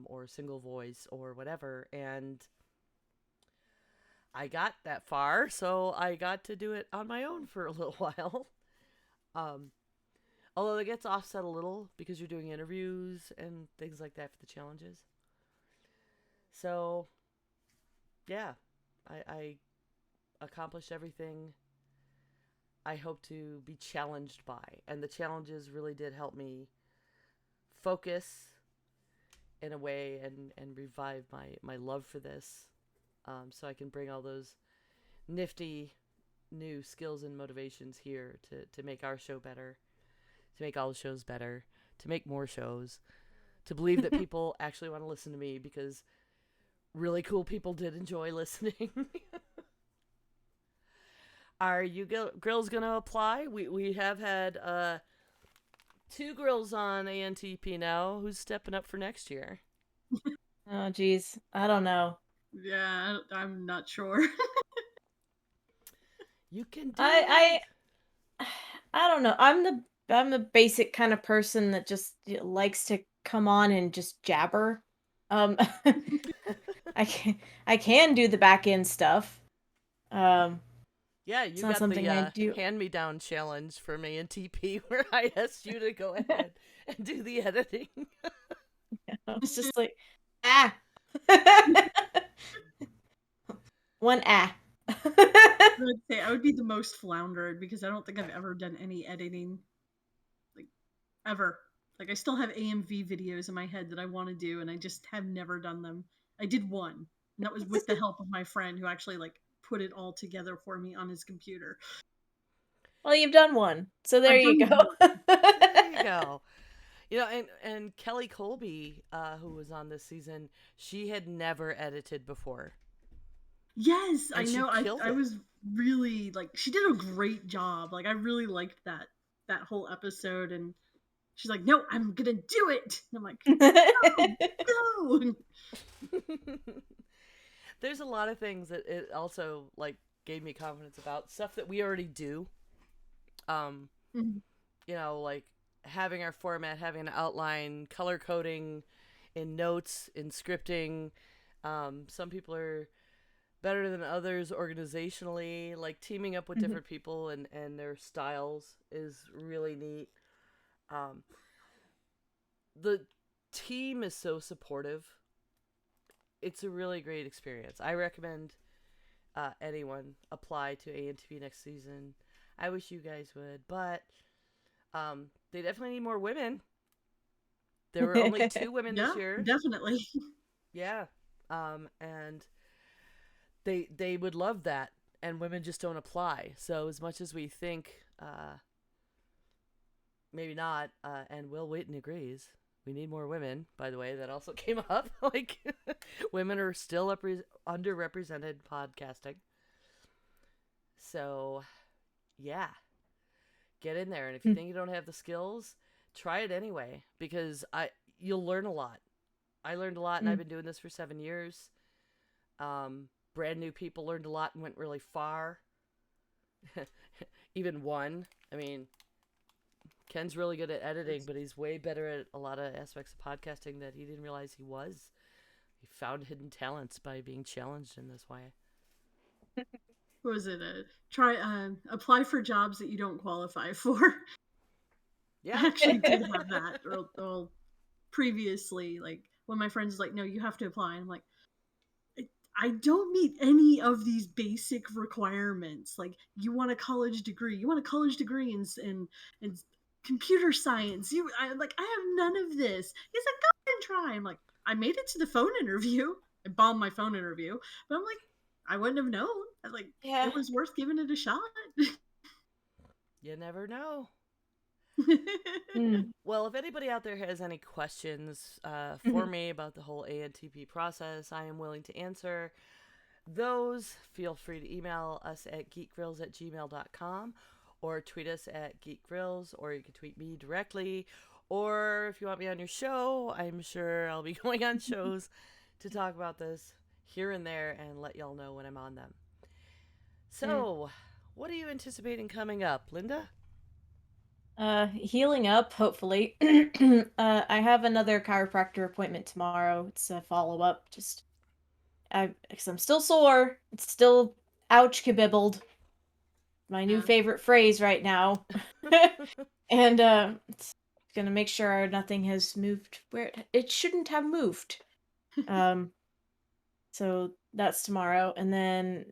or single voice or whatever. And I got that far, so I got to do it on my own for a little while. Although it gets offset a little because you're doing interviews and things like that for the challenges. So, yeah, I accomplished everything I hope to be challenged by. And the challenges really did help me focus in a way and revive my love for this. So I can bring all those nifty new skills and motivations here to make our show better, to make all the shows better, to make more shows, to believe that people actually want to listen to me, because really cool people did enjoy listening. Are you girls going to apply? We have had 2 girls on ANTP now. Who's stepping up for next year? Oh, geez. I don't know. Yeah, I'm not sure. You can do I it. I don't know. I'm the basic kind of person that just likes to come on and just jabber. Um, I can do the back end stuff. Um, Yeah, it's you not got the something I do. hand-me-down challenge for me in TP where I asked you to go ahead and do the editing. It's just like ah, one ah. I would say I would be the most floundered because I don't think I've ever done any editing, like ever. Like I still have AMV videos in my head that I want to do, and I just have never done them. I did one, and that was with the help of my friend who actually like put it all together for me on his computer. Well, you've done one, so there I've you done go. one. There you go. You know, and Kelly Colby, who was on this season, she had never edited before, Yes, I and she know. killed I it. was really like she did a great job. Like I really liked that whole episode, and she's like, "No, I'm gonna do it." And I'm like, "No, no." There's a lot of things that it also like gave me confidence about stuff that we already do. Um, Mhm. you know, like having our format, having an outline, color coding in notes, in scripting. Some people are better than others organizationally. Like teaming up with Mhm. different people and their styles is really neat. Um, the team is so supportive. It's a really great experience. I recommend anyone apply to ANTP next season. I wish you guys would, but they definitely need more women. There were only 2 women Yeah, this year. definitely." Yeah. And they would love that, and women just don't apply. So as much as we think, maybe not, and Will Wheaton agrees. We need more women, by the way. That also came up. Like, women are still underrepresented podcasting. So, yeah, get in there. And if you think you don't have the skills, try it anyway, because you'll learn a lot. I learned a lot, and I've been doing this for 7 years. Brand new people learned a lot and went really far. Even one. I mean, Ken's really good at editing, but he's way better at a lot of aspects of podcasting that he didn't realize he was. He found hidden talents by being challenged in this way. What was it? Try apply for jobs that you don't qualify for. Yeah. I actually did have that. Or previously, like when my friends was like, "No, you have to apply." I'm like, I don't meet any of these basic requirements. Like, you want a college degree. You want a college degree in computer science. I have none of this. He's like, go ahead and try. I'm like, I made it to the phone interview. I bombed my phone interview, but I'm like, I wouldn't have known. I was like, Yeah. it was worth giving it a shot. You never know. Mm. Well, if anybody out there has any questions for me about the whole ANTP process, I am willing to answer those. Feel free to email us at geekgrills@gmail.com or tweet us at geekgrills, or you can tweet me directly. Or if you want me on your show, I'm sure I'll be going on shows to talk about this here and there and let y'all know when I'm on them. So, what are you anticipating coming up, Linda? Healing up, hopefully. I have another chiropractor appointment tomorrow. It's a follow-up. Because I'm still sore. It's still ouch kabibbled. My new Yeah. favorite phrase right now. And it's gonna make sure nothing has moved where it shouldn't have moved. Um, so that's tomorrow, and then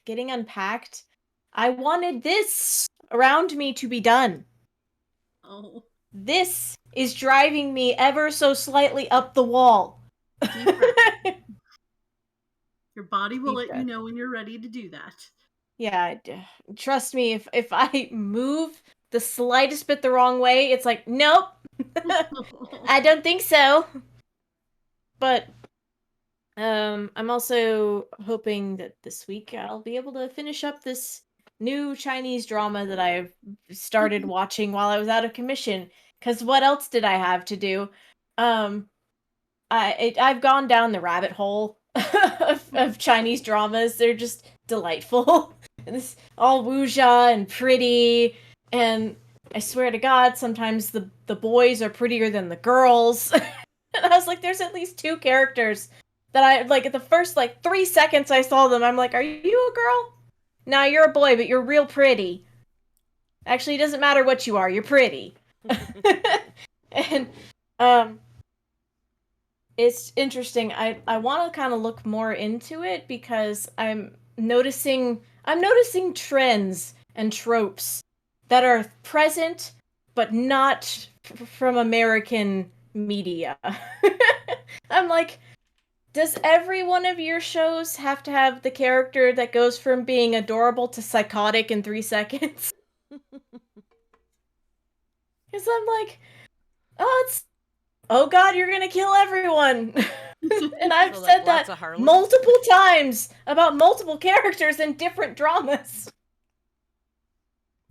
getting unpacked. I wanted this around me to be done. Oh, This is driving me ever so slightly up the wall. deep breath. Your body will Deep let you breath. know when you're ready to do that. Yeah, trust me, if I move the slightest bit the wrong way, it's like, nope, I don't think so. But I'm also hoping that this week I'll be able to finish up this new Chinese drama that I've started watching while I was out of commission. Because what else did I have to do? I've gone down the rabbit hole of Chinese dramas. They're just delightful. And it's all wuxia and pretty, and I swear to God, sometimes the boys are prettier than the girls. And I was like, there's at least two characters that I like. At the first 3 seconds I saw them, I'm like, are you a girl? Nah, you're a boy, but you're real pretty. Actually, it doesn't matter what you are, you're pretty. And it's interesting. I want to kind of look more into it because I'm noticing trends and tropes that are present but not from American media. I'm like, does every one of your shows have to have the character that goes from being adorable to psychotic in 3 seconds? Because I'm like, oh god, you're gonna kill everyone. And I've So, said lots that of Harleys? multiple times about multiple characters in different dramas.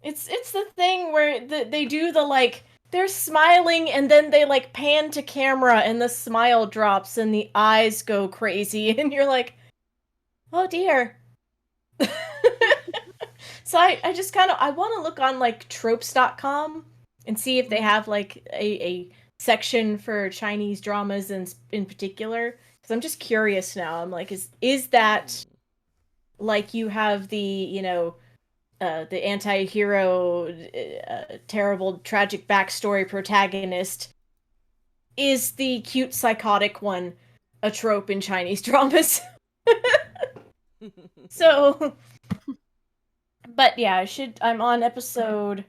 It's the thing where they do they're smiling and then they pan to camera and the smile drops and the eyes go crazy and you're like, oh dear. So I just kind of I want to look on tropes.com and see if they have a section for Chinese dramas in particular, because I'm just curious now. I'm like, is that you have the the anti-hero terrible tragic backstory protagonist, is the cute psychotic one a trope in Chinese dramas? So, but yeah, I'm on episode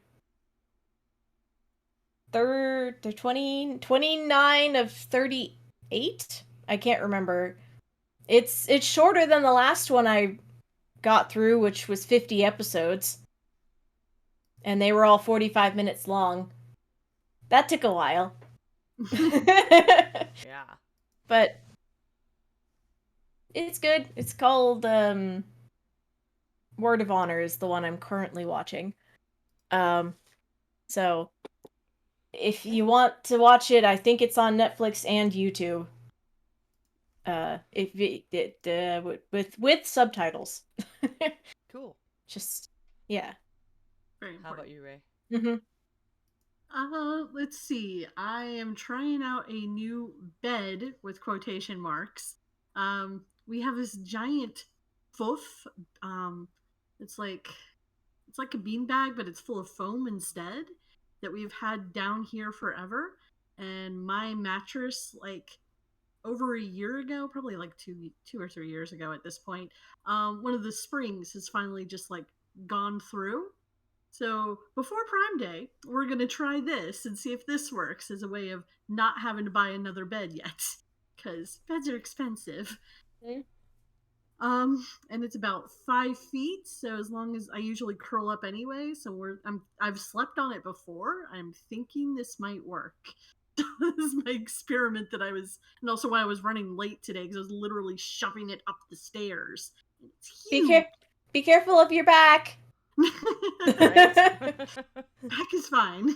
29 of 38. I can't remember. It's shorter than the last one I got through, which was 50 episodes. And they were all 45 minutes long. That took a while. Yeah. But it's good. It's called Word of Honor is the one I'm currently watching. So if you want to watch it, I think it's on Netflix and YouTube. With subtitles. Cool. Just yeah. Very How about important. you, Ray? Mm-hmm. Let's see. I am trying out a new bed with quotation marks. We have this giant foof. It's like a beanbag, but it's full of foam instead, that we've had down here forever. And my mattress, over a year ago, probably 2 or 3 years ago at this point, one of the springs has finally just gone through. So before Prime Day, we're gonna try this and see if this works as a way of not having to buy another bed yet, because beds are expensive. Mm-hmm. And it's about 5 feet, so as long as I usually curl up anyway, so I've slept on it before. I'm thinking this might work. This is my experiment and also why I was running late today, because I was literally shoving it up the stairs. It's huge. Be careful of your back. Right? Back is fine.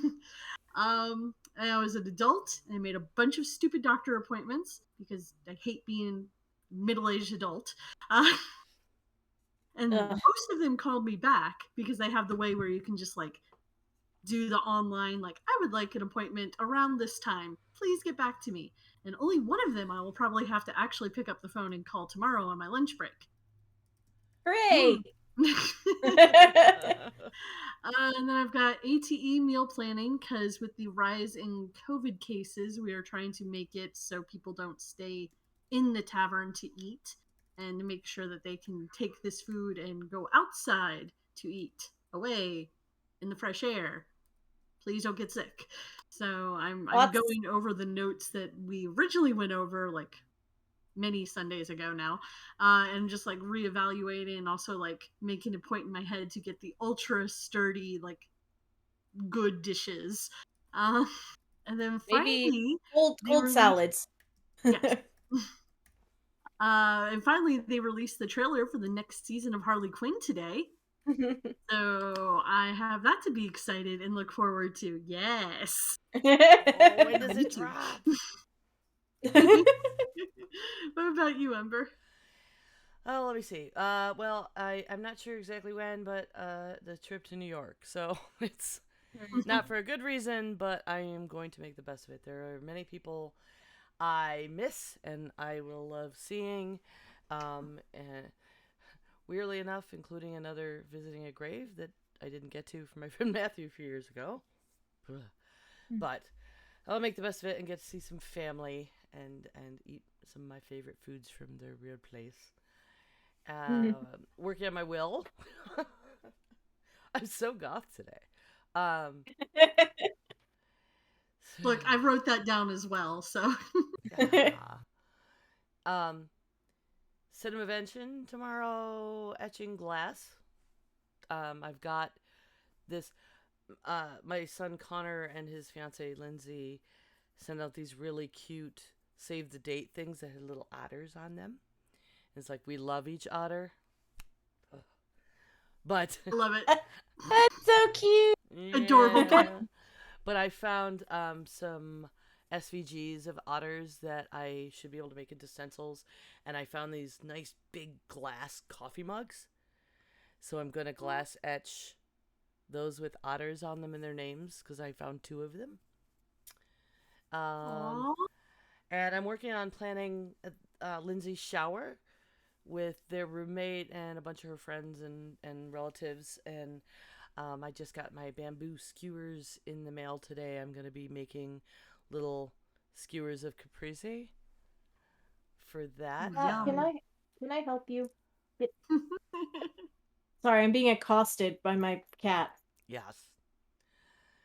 And I was an adult, and I made a bunch of stupid doctor appointments because I hate being middle-aged adult. And Ugh. most of them called me back because they have the way where you can just do the online, I would like an appointment around this time. Please get back to me. And only one of them I will probably have to actually pick up the phone and call tomorrow on my lunch break. Hooray! And then I've got ATE meal planning, because with the rise in COVID cases, we are trying to make it so people don't stay in the tavern to eat, and to make sure that they can take this food and go outside to eat, away in the fresh air. Please don't get sick. So I'm going over the notes that we originally went over many Sundays ago now, and just reevaluating, and also making a point in my head to get the ultra sturdy good dishes. And then finally, Maybe cold salads. Yes. And finally, they released the trailer for the next season of Harley Quinn today. So I have that to be excited and look forward to. Yes. Oh, when does it drop? What about you, Ember? Oh, let me see. Well, I'm not sure exactly when, but the trip to New York. So it's not for a good reason, but I am going to make the best of it. There are many people I miss and I will love seeing. And weirdly enough, including another visiting a grave that I didn't get to for my friend Matthew a few years ago. But I'll make the best of it and get to see some family and eat some of my favorite foods from their weird place. Working on my will. I'm so goth today. Um, Look, I wrote that down as well. So yeah. um, Cinemavention tomorrow, etching glass. I've got this. My son Connor and his fiance Lindsay sent out these really cute save the date things that had little otters on them. It's like we love each otter. Ugh. But I love it. That's so cute. Adorable cat. But I found some SVGs of otters that I should be able to make into stencils, and I found these nice big glass coffee mugs. So I'm gonna glass etch those with otters on them and their names because I found 2 of them. Aww. And I'm working on planning Lindsay's shower with their roommate and a bunch of her friends and relatives. And I just got my bamboo skewers in the mail today. I'm going to be making little skewers of caprese for that. Can I help you? Sorry, I'm being accosted by my cat. Yes.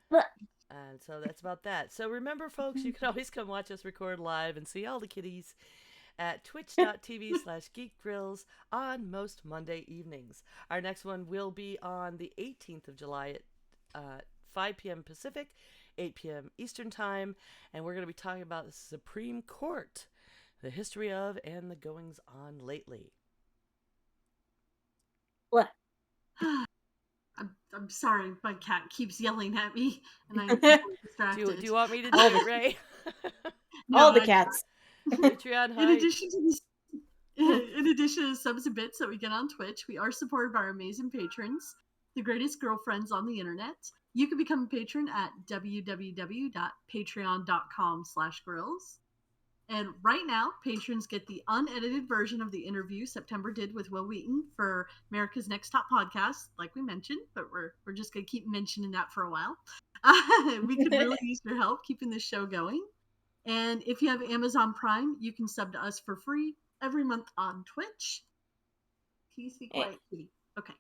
But And so that's about that. So remember, folks, you can always come watch us record live and see all the kitties at twitch.tv/geekgrills on most Monday evenings. Our next one will be on the 18th of July at 5 p.m. Pacific, 8 p.m. Eastern Time, and we're going to be talking about the Supreme Court, the history of and the goings on lately. what? I'm sorry, my cat keeps yelling at me, and I'm distracted. Do you want me to do it, Ray? No, All the cats. Patreon In hype. addition to this, in addition to subs and bits that we get on Twitch, we are supported by our amazing patrons, the greatest girlfriends on the internet. You can become a patron at www.patreon.com/grills. And right now, patrons get the unedited version of the interview September did with Will Wheaton for America's Next Top Podcast, like we mentioned, but we're just going to keep mentioning that for a while. We could really use your help keeping this show going. And if you have Amazon Prime, you can sub to us for free every month on Twitch. Please be quiet, kitty. Okay.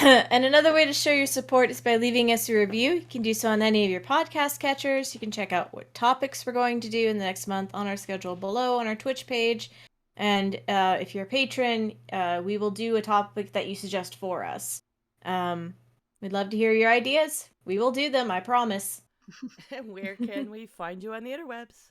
And another way to show your support is by leaving us a review. You can do so on any of your podcast catchers. You can check out what topics we're going to do in the next month on our schedule below on our Twitch page. And if you're a patron, we will do a topic that you suggest for us. We'd love to hear your ideas. We will do them, I promise. And where can we find you on the interwebs?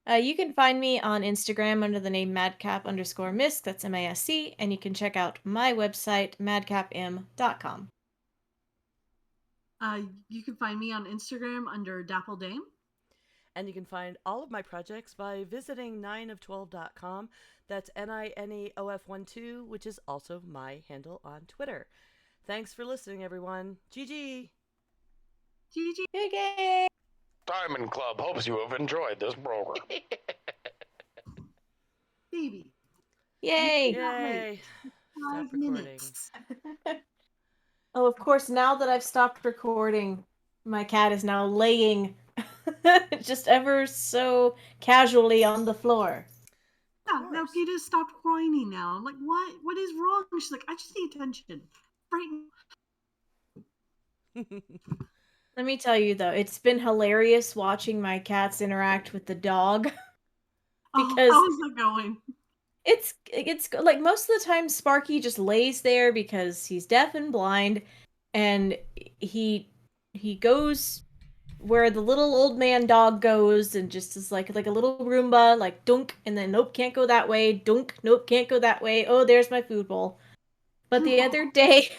You can find me on Instagram under the name madcap_misc, that's MASC, and you can check out my website, madcapm.com. You can find me on Instagram under Dapple Dame. And you can find all of my projects by visiting NineOf12.com. That's NineOf12, which is also my handle on Twitter. Thanks for listening, everyone. GG! GG. Yay! Diamond Club hopes you have enjoyed this program. Baby. Yay! Yay! Stop 5 recording. minutes. Oh, of course, now that I've stopped recording, my cat is now laying just ever so casually on the floor. Yeah, now Peter stopped whining now. I'm like, what? What is wrong? She's like, I just need attention. Right now. Let me tell you, though, it's been hilarious watching my cats interact with the dog. Because how is that going? It's like most of the time Sparky just lays there because he's deaf and blind, and he goes where the little old man dog goes and just is like a little Roomba, like dunk, and then nope, can't go that way, dunk, nope, can't go that way, oh, there's my food bowl. But the other day